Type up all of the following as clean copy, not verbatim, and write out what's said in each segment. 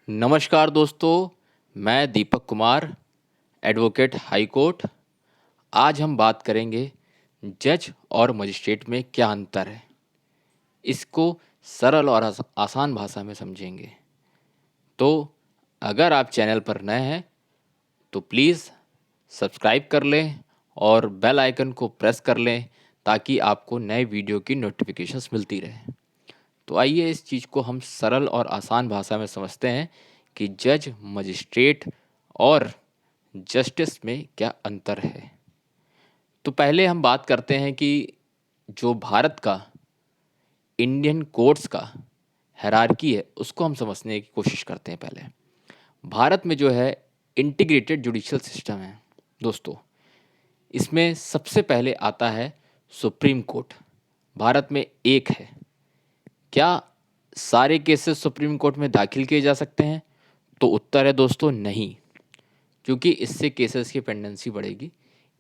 नमस्कार दोस्तों, मैं Deepak Kumar, advocate high court. आज हम बात करेंगे जज और मजिस्ट्रेट में क्या अंतर है। इसको सरल और आसान भाषा में समझेंगे। तो अगर आप चैनल पर नए हैं तो प्लीज़ सब्सक्राइब कर लें और बेल आइकन को प्रेस कर लें ताकि आपको नए वीडियो की नोटिफिकेशंस मिलती रहे। तो आइए इस चीज़ को हम सरल और आसान भाषा में समझते हैं कि जज, मजिस्ट्रेट और जस्टिस में क्या अंतर है। तो पहले हम बात करते हैं कि जो भारत का इंडियन कोर्ट्स का हायरार्की है उसको हम समझने की कोशिश करते हैं। पहले भारत में जो है इंटीग्रेटेड जुडिशियल सिस्टम है दोस्तों। इसमें सबसे पहले आता है सुप्रीम कोर्ट। भारत में एक है। क्या सारे केसेस सुप्रीम कोर्ट में दाखिल किए जा सकते हैं? तो उत्तर है दोस्तों नहीं, क्योंकि इससे केसेस की पेंडेंसी बढ़ेगी।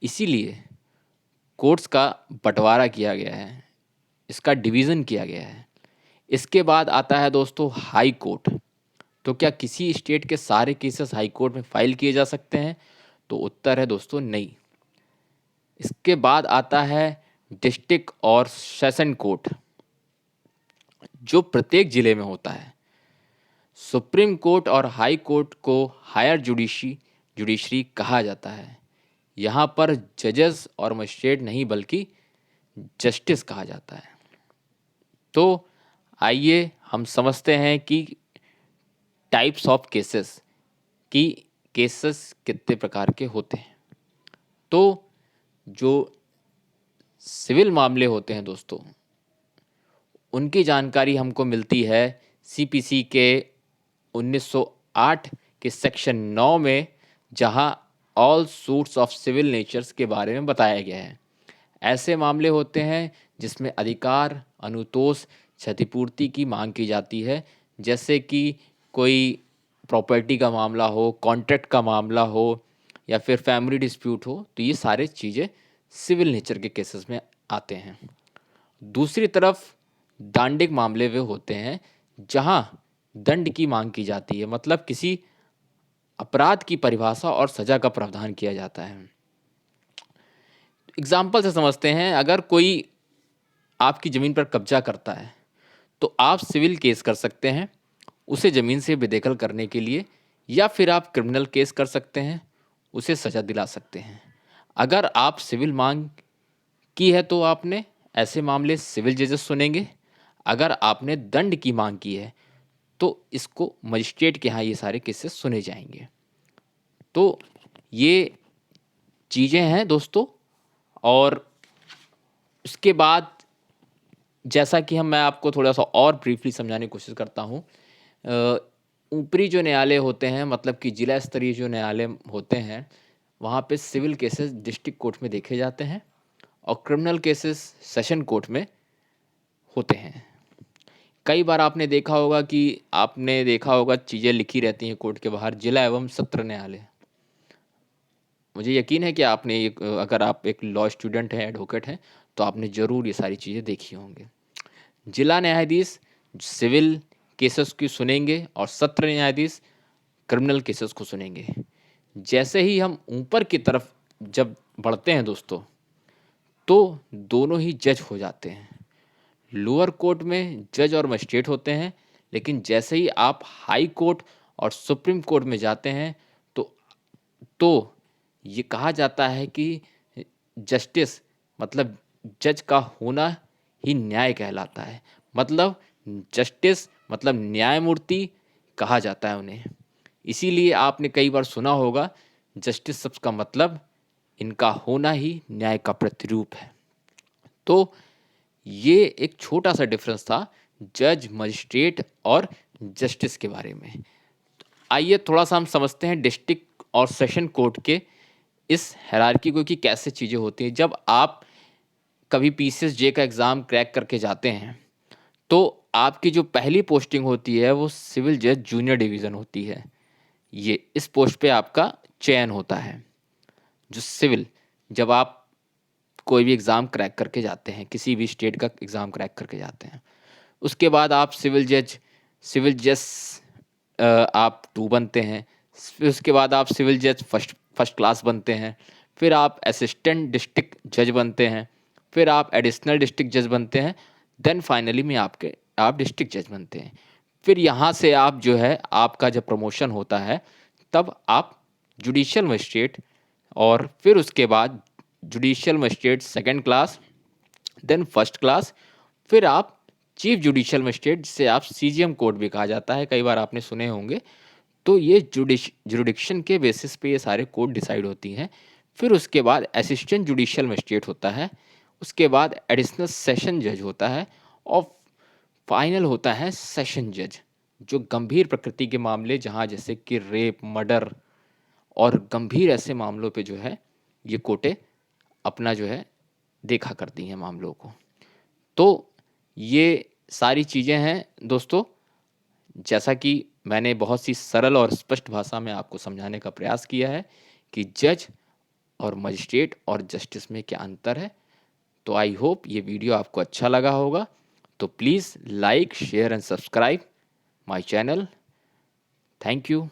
इसीलिए कोर्ट्स का बंटवारा किया गया है, इसका डिवीज़न किया गया है। इसके बाद आता है दोस्तों हाई कोर्ट। तो क्या किसी स्टेट के सारे केसेस हाई कोर्ट में फाइल किए जा सकते हैं? तो उत्तर है दोस्तों नहीं। इसके बाद आता है डिस्ट्रिक्ट और सेशन कोर्ट, जो प्रत्येक ज़िले में होता है। सुप्रीम कोर्ट और हाई कोर्ट को हायर जुडिशरी कहा जाता है। यहाँ पर जजेस और मजिस्ट्रेट नहीं बल्कि जस्टिस कहा जाता है। तो आइए हम समझते हैं कि टाइप्स ऑफ केसेस की केसेस कितने प्रकार के होते हैं। तो जो सिविल मामले होते हैं दोस्तों, उनकी जानकारी हमको मिलती है सीपीसी के 1908 के सेक्शन 9 में, जहां all suits of civil natures के बारे में बताया गया है। ऐसे मामले होते हैं जिसमें अधिकार, अनुतोष, क्षतिपूर्ति की मांग की जाती है, जैसे कि कोई प्रॉपर्टी का मामला हो, कॉन्ट्रैक्ट का मामला हो या फिर फैमिली डिस्प्यूट हो। तो ये सारे चीज़ें सिविल नेचर के केसेस में आते हैं। दूसरी तरफ दांडिक मामले वे होते हैं जहां दंड की मांग की जाती है, मतलब किसी अपराध की परिभाषा और सजा का प्रावधान किया जाता है। एग्जाम्पल से समझते हैं, अगर कोई आपकी ज़मीन पर कब्जा करता है तो आप सिविल केस कर सकते हैं उसे ज़मीन से बेदखल करने के लिए, या फिर आप क्रिमिनल केस कर सकते हैं, उसे सज़ा दिला सकते हैं। अगर आप सिविल मांग की है तो आपने ऐसे मामले सिविल जजेस सुनेंगे। अगर आपने दंड की मांग की है तो इसको मजिस्ट्रेट के यहाँ ये सारे केसेस सुने जाएंगे। तो ये चीज़ें हैं दोस्तों। और उसके बाद जैसा कि मैं आपको थोड़ा सा और ब्रीफली समझाने की कोशिश करता हूँ। ऊपरी जो न्यायालय होते हैं, मतलब कि जिला स्तरीय जो न्यायालय होते हैं, वहाँ पे सिविल केसेस डिस्ट्रिक्ट कोर्ट में देखे जाते हैं और क्रिमिनल केसेस सेशन कोर्ट में होते हैं। कई बार आपने देखा होगा चीज़ें लिखी रहती हैं कोर्ट के बाहर, जिला एवं सत्र न्यायालय। मुझे यकीन है कि अगर आप एक लॉ स्टूडेंट हैं, एडवोकेट हैं, तो आपने ज़रूर ये सारी चीज़ें देखी होंगी। जिला न्यायाधीश सिविल केसेस की सुनेंगे और सत्र न्यायाधीश क्रिमिनल केसेस को सुनेंगे। जैसे ही हम ऊपर की तरफ जब बढ़ते हैं दोस्तों, तो दोनों ही जज हो जाते हैं। लोअर कोर्ट में जज और मजिस्ट्रेट होते हैं, लेकिन जैसे ही आप हाई कोर्ट और सुप्रीम कोर्ट में जाते हैं तो ये कहा जाता है कि जस्टिस मतलब जज का होना ही न्याय कहलाता है। मतलब जस्टिस मतलब न्यायमूर्ति कहा जाता है उन्हें। इसीलिए आपने कई बार सुना होगा जस्टिस शब्द का मतलब इनका होना ही न्याय का प्रतिरूप है। तो ये एक छोटा सा डिफरेंस था जज, मजिस्ट्रेट और जस्टिस के बारे में। आइए थोड़ा सा हम समझते हैं डिस्ट्रिक्ट और सेशन कोर्ट के इस हायरार्की को कि कैसे चीज़ें होती हैं। जब आप कभी पीसीएस जे का एग्ज़ाम क्रैक करके जाते हैं तो आपकी जो पहली पोस्टिंग होती है वो सिविल जज जूनियर डिवीज़न होती है। ये इस पोस्ट पे आपका चयन होता है। जो सिविल, जब आप कोई भी एग्ज़ाम क्रैक करके जाते हैं, किसी भी स्टेट का एग्ज़ाम क्रैक करके जाते हैं, उसके बाद आप सिविल जज आप 2 बनते हैं। फिर उसके बाद आप सिविल जज फर्स्ट फर्स्ट क्लास बनते हैं। फिर आप असिस्टेंट डिस्ट्रिक्ट जज बनते हैं। फिर आप एडिशनल डिस्ट्रिक्ट जज बनते हैं। देन फाइनली में आप डिस्ट्रिक्ट जज बनते हैं। फिर यहाँ से आप जो है आपका जब प्रमोशन होता है तब आप जुडिशियल मजिस्ट्रेट, और फिर उसके बाद judicial magistrate second class, then first class, फिर आप चीफ जुडिशियल मजिस्ट्रेट, जिसे आप सीजीएम कोर्ट भी कहा जाता है, कई बार आपने सुने होंगे। तो ये जुडिक्शन के बेसिस पे ये सारे कोर्ट डिसाइड होती हैं। फिर उसके बाद असिस्टेंट जुडिशियल मजिस्ट्रेट होता है। उसके बाद एडिशनल सेशन जज होता है। और फाइनल होता है सेशन जज, जो गंभीर प्रकृति के मामले, जहाँ जैसे कि रेप, मर्डर और गंभीर ऐसे मामलों पे जो है ये कोर्टें अपना जो है देखा करती हैं मामलों को। तो ये सारी चीज़ें हैं दोस्तों, जैसा कि मैंने बहुत सी सरल और स्पष्ट भाषा में आपको समझाने का प्रयास किया है कि जज और मजिस्ट्रेट और जस्टिस में क्या अंतर है। तो आई होप ये वीडियो आपको अच्छा लगा होगा। तो please like, share and subscribe my channel. Thank you.